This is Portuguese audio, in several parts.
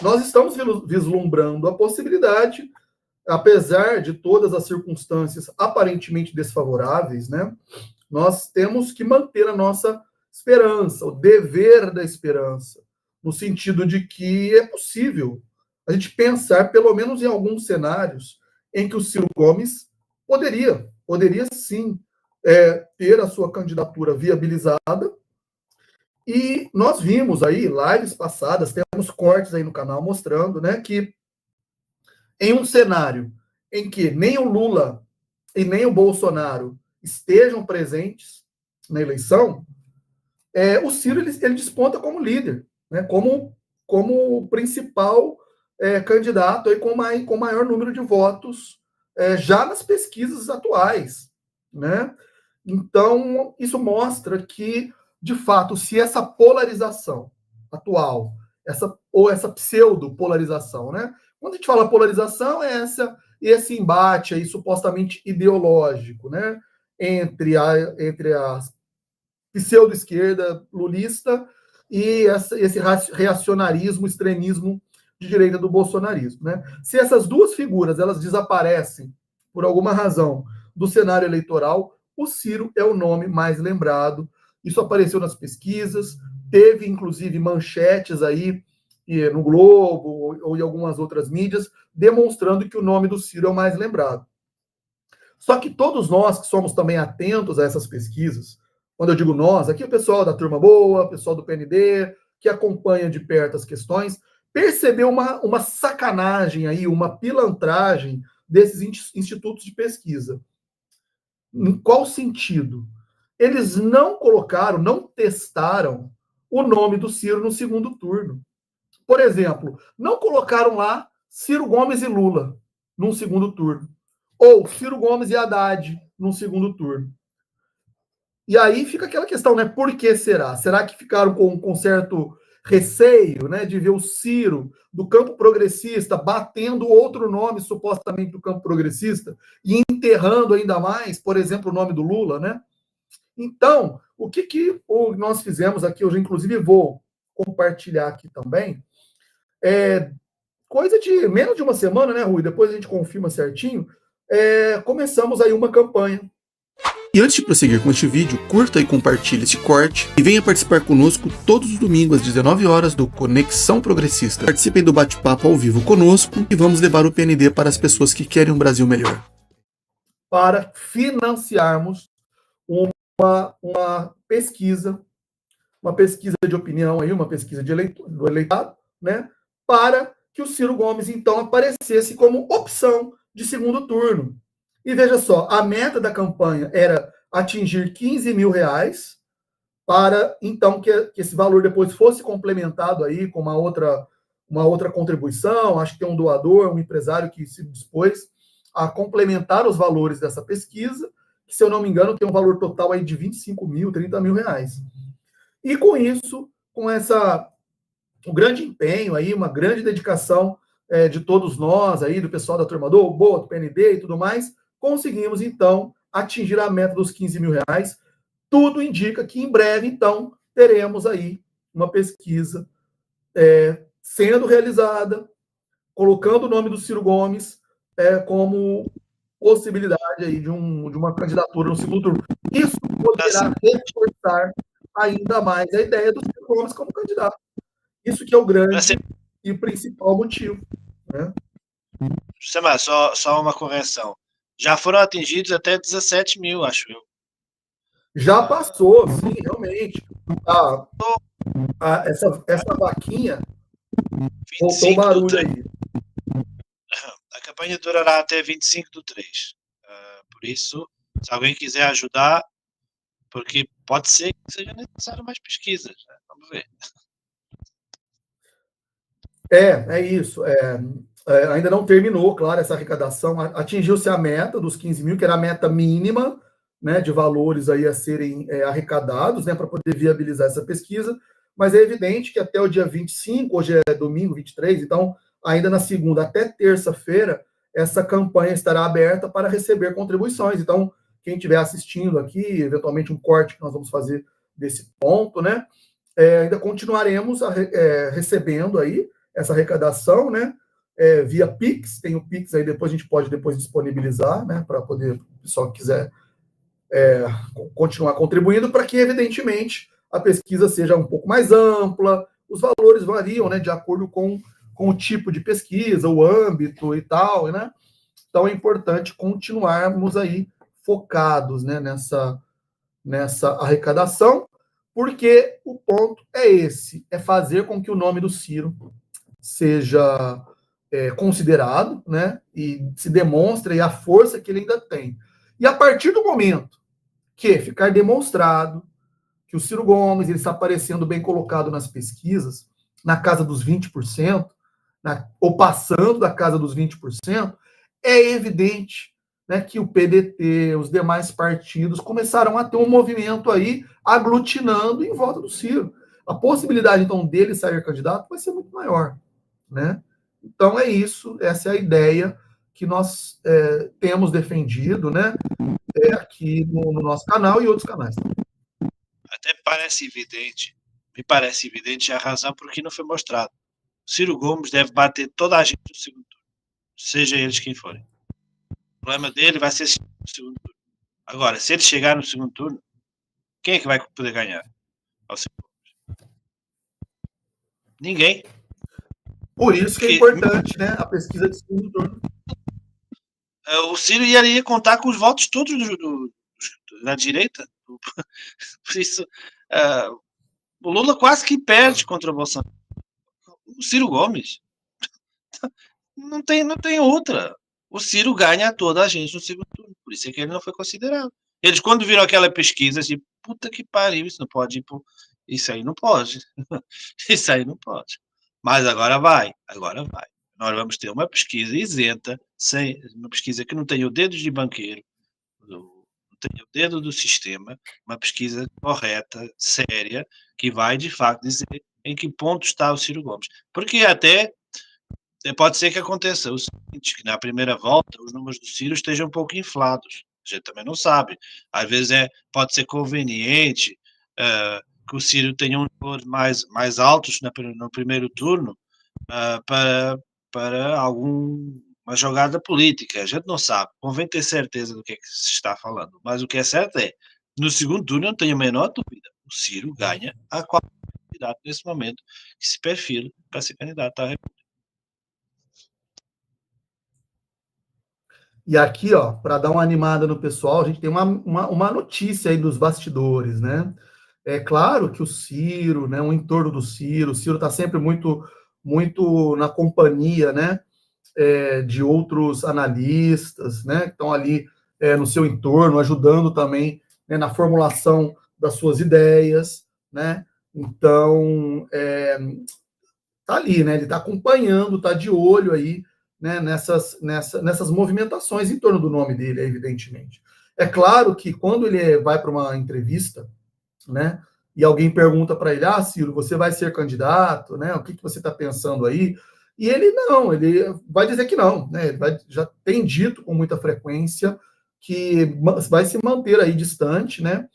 nós estamos vislumbrando a possibilidade, apesar de todas as circunstâncias aparentemente desfavoráveis, né, nós temos que manter a nossa esperança, o dever da esperança, no sentido de que é possível a gente pensar, pelo menos em alguns cenários, em que o Ciro Gomes poderia sim ter a sua candidatura viabilizada. E nós vimos aí, lives passadas, temos cortes aí no canal mostrando, né, que em um cenário em que nem o Lula e nem o Bolsonaro estejam presentes na eleição, o Ciro ele desponta como líder, né, como principal candidato aí com maior número de votos já nas pesquisas atuais, né? Então, isso mostra que, de fato, se essa polarização atual, essa pseudo-polarização, né? Quando a gente fala polarização, é esse embate aí supostamente ideológico, né? Entre a pseudo-esquerda lulista e esse reacionarismo, extremismo de direita do bolsonarismo, né? Se essas duas figuras elas desaparecem por alguma razão do cenário eleitoral, o Ciro é o nome mais lembrado. Isso apareceu nas pesquisas, teve inclusive manchetes aí no Globo ou em algumas outras mídias demonstrando que o nome do Ciro é o mais lembrado. Só que todos nós que somos também atentos a essas pesquisas, quando eu digo nós, aqui o pessoal da Turma Boa, o pessoal do PND, que acompanha de perto as questões, percebeu uma sacanagem aí, uma pilantragem desses institutos de pesquisa. Em qual sentido? Eles não colocaram, não testaram o nome do Ciro no segundo turno. Por exemplo, não colocaram lá Ciro Gomes e Lula num segundo turno. Ou Ciro Gomes e Haddad num segundo turno. E aí fica aquela questão, né? Por que será? Será que ficaram com certo receio, né, de ver o Ciro do campo progressista batendo outro nome supostamente do campo progressista e enterrando ainda mais, por exemplo, o nome do Lula, né? Então, o que nós fizemos aqui, eu inclusive vou compartilhar aqui também, coisa de menos de uma semana, né, Rui? Depois a gente confirma certinho. Começamos aí uma campanha. E antes de prosseguir com este vídeo, curta e compartilhe este corte e venha participar conosco todos os domingos às 19 horas do Conexão Progressista. Participem do bate-papo ao vivo conosco e vamos levar o PND para as pessoas que querem um Brasil melhor. Para financiarmos uma pesquisa de opinião aí, uma pesquisa do eleitorado, né, para que o Ciro Gomes então aparecesse como opção de segundo turno. E veja só, a meta da campanha era atingir 15 mil reais para então que esse valor depois fosse complementado aí com uma outra contribuição. Acho que tem um doador, um empresário que se dispôs a complementar os valores dessa pesquisa, que, se eu não me engano, tem um valor total aí de 25 mil, 30 mil reais. E com isso, com um grande empenho aí, uma grande dedicação de todos nós aí, do pessoal da Turma Boa, do PND e tudo mais, conseguimos, então, atingir a meta dos 15 mil reais. Tudo indica que em breve, então, teremos aí uma pesquisa sendo realizada, colocando o nome do Ciro Gomes como possibilidade aí de uma candidatura no segundo turno. Isso poderá reforçar ainda mais a ideia do Ciro Gomes como candidato. Isso que é o grande e principal motivo, né? Só uma correção. Já foram atingidos até 17 mil, acho eu. Já passou, sim, realmente. Essa vaquinha voltou barulho aí. A campanha durará até 25/3. Por isso, se alguém quiser ajudar, porque pode ser que seja necessário mais pesquisas, né? Vamos ver. É isso. Ainda não terminou, claro, essa arrecadação. Atingiu-se a meta dos 15 mil, que era a meta mínima, né, de valores aí a serem arrecadados, né, para poder viabilizar essa pesquisa, mas é evidente que até o dia 25, hoje é domingo 23, então ainda na segunda até terça-feira, essa campanha estará aberta para receber contribuições. Então, quem estiver assistindo aqui, eventualmente um corte que nós vamos fazer desse ponto, né, ainda continuaremos recebendo aí essa arrecadação, né? Via Pix, tem o Pix aí, depois a gente pode disponibilizar, né? Para poder, o pessoal que quiser continuar contribuindo, para que, evidentemente, a pesquisa seja um pouco mais ampla, os valores variam, né? De acordo com o tipo de pesquisa, o âmbito e tal, né? Então é importante continuarmos aí focados, né, nessa arrecadação, porque o ponto é esse, é fazer com que o nome do Ciro seja considerado, né, e se demonstre a força que ele ainda tem. E a partir do momento que ficar demonstrado que o Ciro Gomes ele está aparecendo bem colocado nas pesquisas, na casa dos 20%, ou passando da casa dos 20%, é evidente, né, que o PDT, os demais partidos começaram a ter um movimento aí aglutinando em volta do Ciro. A possibilidade, então, dele sair candidato vai ser muito maior, né? Então é isso, essa é a ideia que nós temos defendido, né, aqui no nosso canal e outros canais. Até me parece evidente a razão por que não foi mostrado. Ciro Gomes deve bater toda a gente no segundo turno, seja eles quem forem. O problema dele vai ser no segundo turno. Agora, se ele chegar no segundo turno, quem é que vai poder ganhar? Ninguém. Por isso que é importante, né, a pesquisa de segundo turno. O Ciro iria contar com os votos todos da direita. Por isso, o Lula quase que perde contra o Bolsonaro. O Ciro Gomes não tem outra. O Ciro ganha toda a gente no segundo turno. Por isso é que ele não foi considerado. Eles, quando viram aquela pesquisa, assim, puta que pariu, isso não pode ir pro... Isso aí não pode. Isso aí não pode. Mas agora vai. Nós vamos ter uma pesquisa isenta, uma pesquisa que não tem o dedo de banqueiro, não tem o dedo do sistema, uma pesquisa correta, séria, que vai, de facto, dizer em que ponto está o Ciro Gomes. Porque até pode ser que aconteça o seguinte, que na primeira volta os números do Ciro estejam um pouco inflados. A gente também não sabe. Às vezes pode ser conveniente que o Ciro tenha um valor mais altos no primeiro turno para alguma jogada política. A gente não sabe. Convém ter certeza do que é que se está falando. Mas o que é certo é, no segundo turno, eu não tenho a menor dúvida. O Ciro ganha a qual candidato nesse momento que se perfila para ser candidato à República. E aqui, ó, para dar uma animada no pessoal, a gente tem uma notícia aí dos bastidores, né? É claro que o Ciro, né, o entorno do Ciro, o Ciro está sempre muito, muito na companhia, né, de outros analistas, né, que estão ali no seu entorno, ajudando também, né, na formulação das suas ideias, né? Então, tá ali, né? Ele está acompanhando, está de olho aí, né, nessas movimentações em torno do nome dele, evidentemente. É claro que quando ele vai para uma entrevista, né, e alguém pergunta para ele, Ciro, você vai ser candidato, né? O que você está pensando aí? E ele vai dizer que não, né? Ele já tem dito com muita frequência que vai se manter aí distante, né,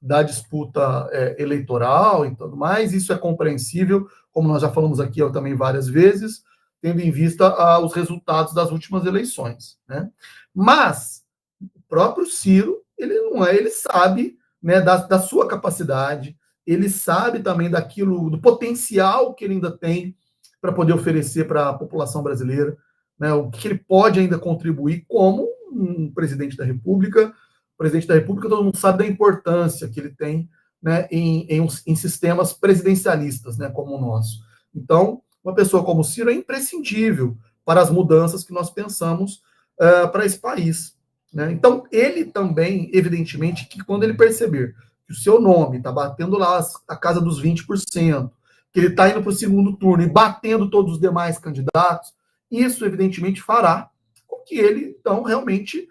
da disputa eleitoral e tudo mais. Isso é compreensível, como nós já falamos aqui também várias vezes, tendo em vista os resultados das últimas eleições, né? Mas o próprio Ciro, ele sabe, né, da sua capacidade, ele sabe também do potencial que ele ainda tem para poder oferecer para a população brasileira, né, o que ele pode ainda contribuir como um presidente da República. O presidente da República, todo mundo sabe da importância que ele tem, né, em sistemas presidencialistas, né, como o nosso. Então, uma pessoa como o Ciro é imprescindível para as mudanças que nós pensamos para esse país, né? Então, ele também, evidentemente, que quando ele perceber que o seu nome está batendo lá a casa dos 20%, que ele está indo para o segundo turno e batendo todos os demais candidatos, isso, evidentemente, fará com que ele, então, realmente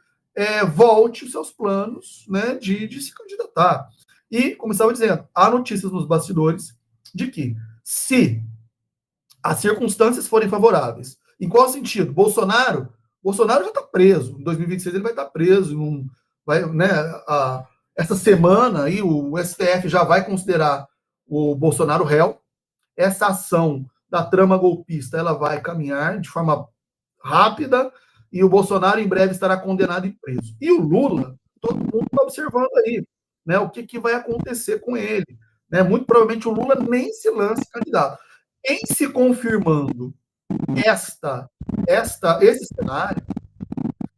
volte os seus planos, né, de se candidatar. E, como estava dizendo, há notícias nos bastidores de que, se as circunstâncias forem favoráveis, em qual sentido? Bolsonaro já está preso. Em 2026 ele vai estar preso. Né, essa semana aí o STF já vai considerar o Bolsonaro réu. Essa ação da trama golpista ela vai caminhar de forma rápida e o Bolsonaro em breve estará condenado e preso. E o Lula, todo mundo está observando aí, né, o que vai acontecer com ele. Né? Muito provavelmente o Lula nem se lance candidato. Em se confirmando esse cenário,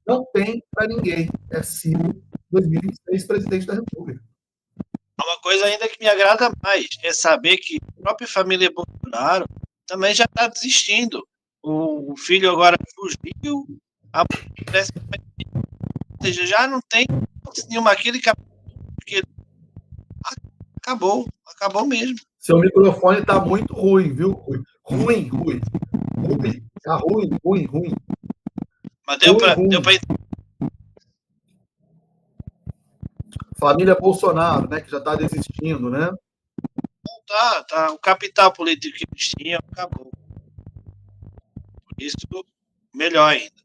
não tem para ninguém. É Ciro 2026 presidente da República. Uma coisa ainda que me agrada mais é saber que a própria família Bolsonaro também já está desistindo. O filho agora fugiu, a parece que ou seja, já não tem nenhuma aquele que acabou mesmo. Seu microfone está muito ruim, viu? Ruim. Tá ruim. Mas deu para família Bolsonaro, né, que já está desistindo, né? Tá. O capital político que eles tinham acabou. Por isso, melhor ainda.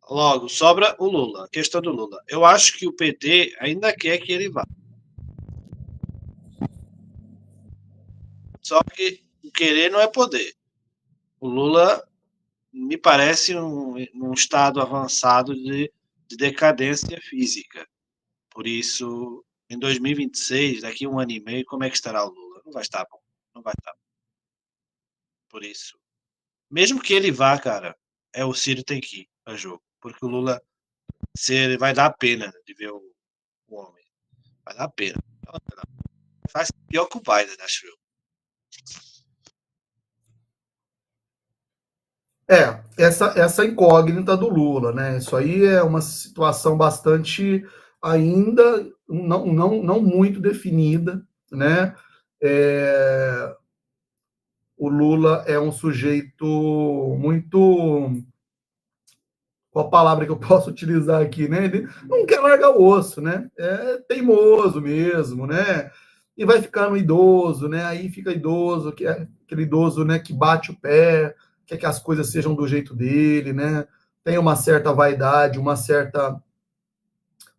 Logo, sobra o Lula, a questão do Lula. Eu acho que o PT ainda quer que ele vá. Só que o querer não é poder. O Lula me parece num estado avançado de decadência física. Por isso, em 2026, daqui a 1 ano e meio, como é que estará o Lula? Não vai estar bom. Não vai estar bom. Por isso, mesmo que ele vá, cara, o Ciro tem que ir a jogo. Porque o Lula vai dar pena de ver o homem. Vai dar pena. Faz pior que o Biden, acho eu. Essa incógnita do Lula, né? Isso aí é uma situação bastante ainda não muito definida, né? O Lula é um sujeito muito. Qual a palavra que eu posso utilizar aqui, né? Ele não quer largar o osso, né? É teimoso mesmo, né? E vai ficando idoso, né? Aí fica idoso, que é aquele idoso, né, que bate o pé, quer que as coisas sejam do jeito dele, né? Tem uma certa vaidade, um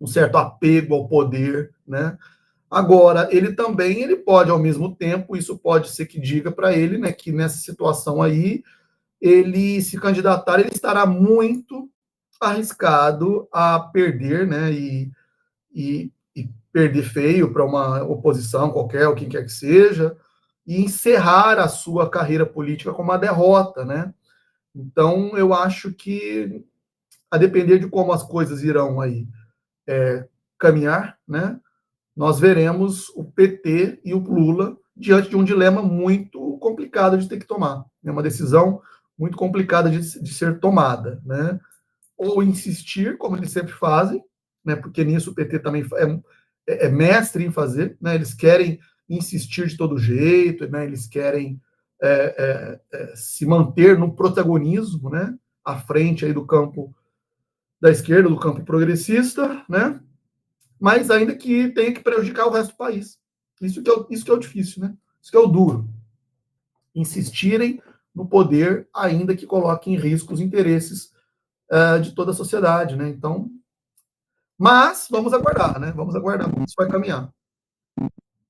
certo apego ao poder, né? Agora, ele pode, ao mesmo tempo, isso pode ser que diga para ele, né, que nessa situação aí, ele se candidatar, ele estará muito arriscado a perder, né, e perder feio para uma oposição qualquer, ou quem quer que seja, e encerrar a sua carreira política com uma derrota, né? Então, eu acho que, a depender de como as coisas irão aí caminhar, né, nós veremos o PT e o Lula diante de um dilema muito complicado de ter que tomar. É uma decisão muito complicada de ser tomada, né? Ou insistir, como eles sempre fazem, né? Porque nisso o PT também é mestre em fazer, né? Eles querem insistir de todo jeito, né? Eles querem se manter no protagonismo, né? À frente aí do campo da esquerda, do campo progressista, né? Mas ainda que tenha que prejudicar o resto do país. Isso que é o difícil, né? Isso que é o duro. Insistirem no poder, ainda que coloquem em risco os interesses de toda a sociedade, né? Então, mas vamos aguardar, né? Vamos aguardar como isso vai caminhar.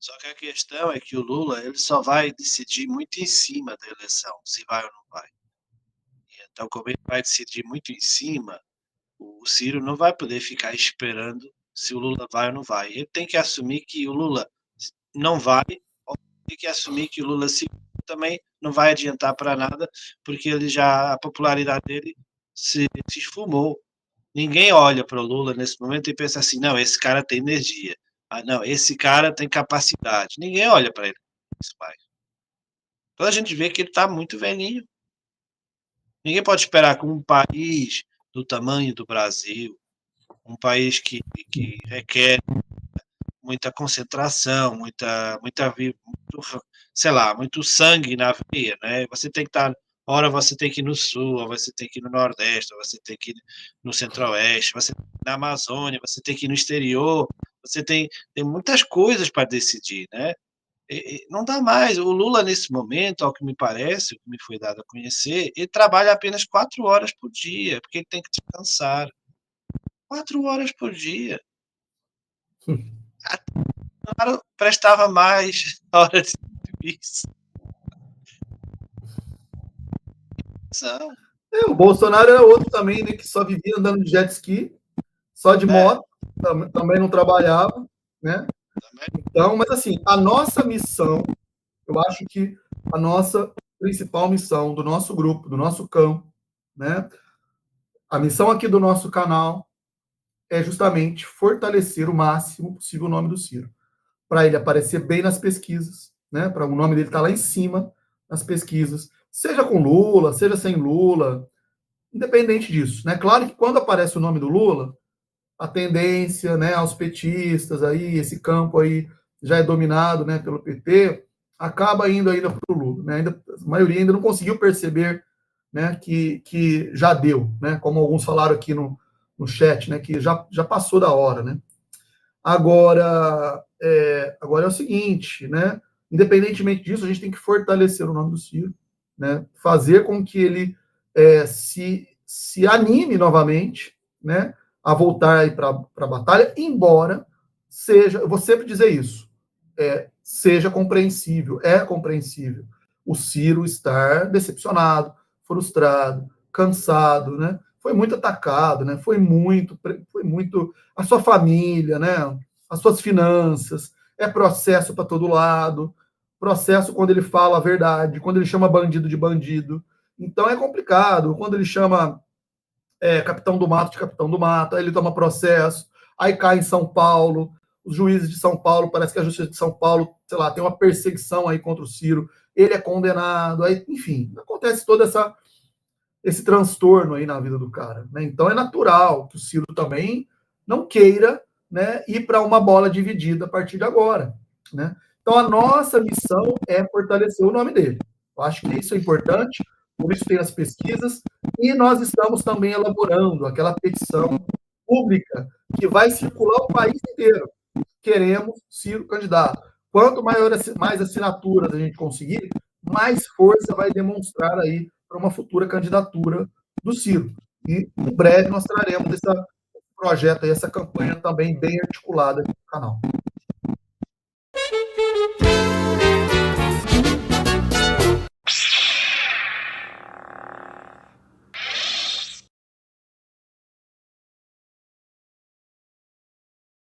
Só que a questão é que o Lula ele só vai decidir muito em cima da eleição, se vai ou não vai. Então, como ele vai decidir muito em cima, o Ciro não vai poder ficar esperando se o Lula vai ou não vai. Ele tem que assumir que o Lula não vai, ou tem que assumir que o Lula também não vai adiantar para nada, porque a popularidade dele se esfumou. Ninguém olha para o Lula nesse momento e pensa assim, não, esse cara tem energia. Ah, não, esse cara tem capacidade. Ninguém olha para ele. Toda a gente vê que ele está muito velhinho. Ninguém pode esperar que um país do tamanho do Brasil, um país que requer muita concentração, sei lá, muito sangue na veia, né? Você tem que estar, ora você tem que ir no sul, ou você tem que ir no nordeste, ou você tem que ir no centro-oeste, você tem que ir na Amazônia, você tem que ir no exterior, você tem muitas coisas para decidir, né? Não dá mais. O Lula, nesse momento, ao que me parece, o que me foi dado a conhecer, ele trabalha apenas 4 horas por dia, porque ele tem que descansar. 4 horas por dia. Prestava mais hora de serviço. São. O Bolsonaro era outro também, né, que só vivia andando de jet ski, só de moto, também não trabalhava, né? Então, mas assim, a nossa missão, eu acho que a nossa principal missão do nosso grupo, do nosso campo, né? A missão aqui do nosso canal é justamente fortalecer o máximo possível o nome do Ciro, para ele aparecer bem nas pesquisas, né? Para o nome dele estar lá em cima nas pesquisas, seja com Lula, seja sem Lula, independente disso, né? Claro que quando aparece o nome do Lula, a tendência, né, aos petistas aí, esse campo aí já é dominado, né, pelo PT, acaba indo ainda para o Lula, né? Ainda, a maioria ainda não conseguiu perceber, né, que já deu, né? Como alguns falaram aqui no chat, né, que já passou da hora, né? Agora é o seguinte, né? Independentemente disso, a gente tem que fortalecer o nome do Ciro, né? Fazer com que ele se anime novamente, né? A voltar para a batalha, embora seja, eu vou sempre dizer isso, seja compreensível, é compreensível o Ciro estar decepcionado, frustrado, cansado, né? Foi muito atacado, né? Foi muito a sua família, né? As suas finanças, é processo para todo lado, processo quando ele fala a verdade, quando ele chama bandido de bandido. Então é complicado. Quando ele chama capitão do mato de capitão do mato, aí ele toma processo, aí cai em São Paulo, os juízes de São Paulo, parece que a justiça de São Paulo, sei lá, tem uma perseguição aí contra o Ciro, ele é condenado, aí, enfim, acontece todo esse transtorno aí na vida do cara, né? Então é natural que o Ciro também não queira, né, ir para uma bola dividida a partir de agora, né? Então a nossa missão é fortalecer o nome dele. Eu acho que isso é importante, por isso tem as pesquisas, e nós estamos também elaborando aquela petição pública que vai circular o país inteiro. Queremos Ciro candidato. Quanto mais assinaturas a gente conseguir, mais força vai demonstrar aí para uma futura candidatura do Ciro. E em breve nós traremos esse projeto, essa campanha também bem articulada aqui no canal.